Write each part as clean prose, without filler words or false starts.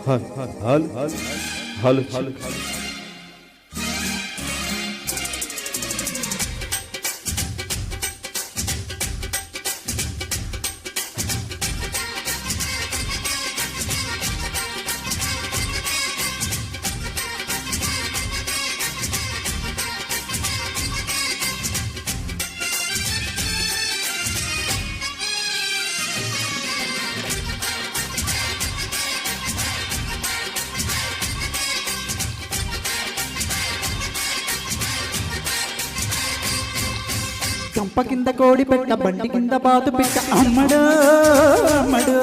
Hello కంప కింద కోడి పెట్ట బండి కింద బాతు పెట్ట అమ్మడు అమ్మడు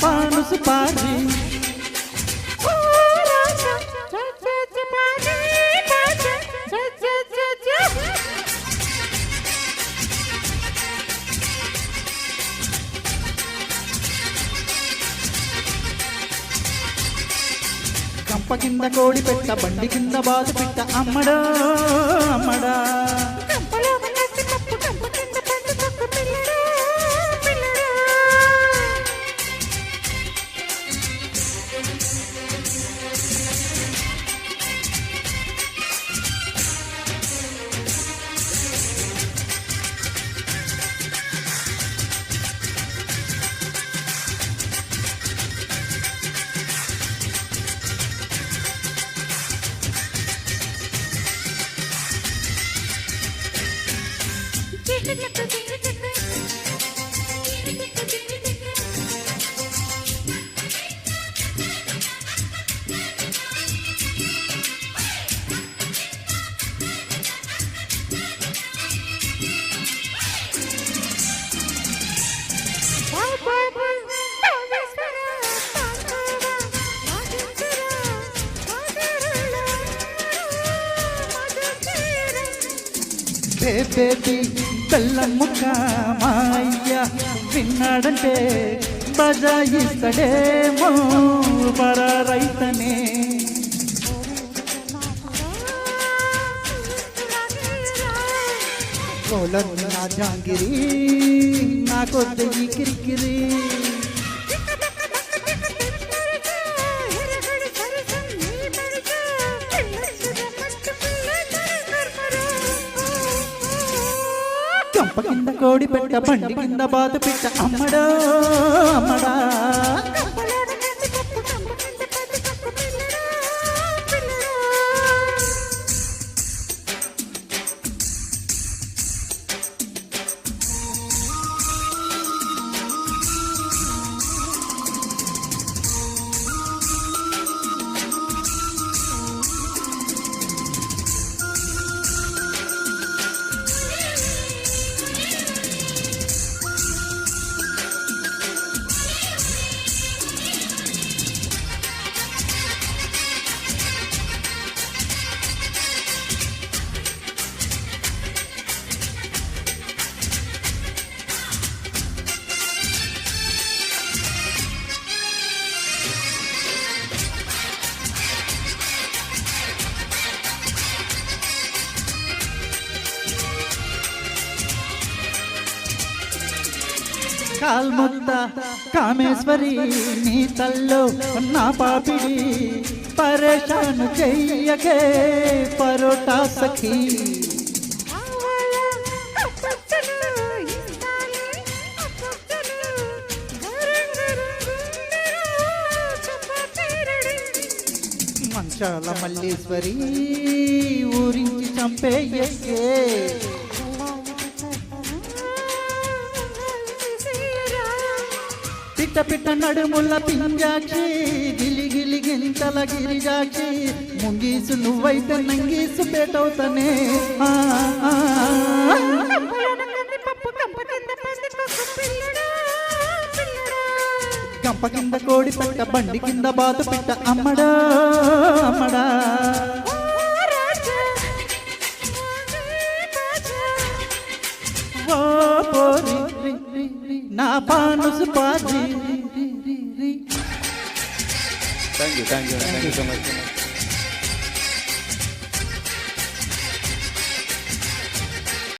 పానుసు పాడి కంప కింద కోడి పెట్ట బండి కింద బాతు పెట్ట అమ్మడా అమ్మడా బేబీ బెల్లం ముక్క మాయ్య విన్నాడంటే బజాయిస్తడేమో బరా రైతనే కోలన్న జాంగిరి నాకొద్దు ఈ కిరికిరి కంప కింద కోడి పెట్ట బండి కింద బాతు పెట్ట అమ్మడా అమ్మడా కాల్ముద్ద కామేశ్వరి నీ తల్లో నా పాపిడి పరేషాను చెయ్యకే పరోటా సఖీ మంచాల మల్లేశ్వరి ఊరించి చంపేయకే పిట్ట పిట్ట నడుముల పింజాక్షి గిలి గిలి గింతల గిరిజాక్షి ముంగీసు నువ్వైతే నంగీసు పేటవుతానే కంప కింద కోడి పెట్ట బండి కింద బాతు పెట్ట అమ్మడా అమ్మడా నా పానుసు పాజీ థ్యాంక్ యూ సో మచ్.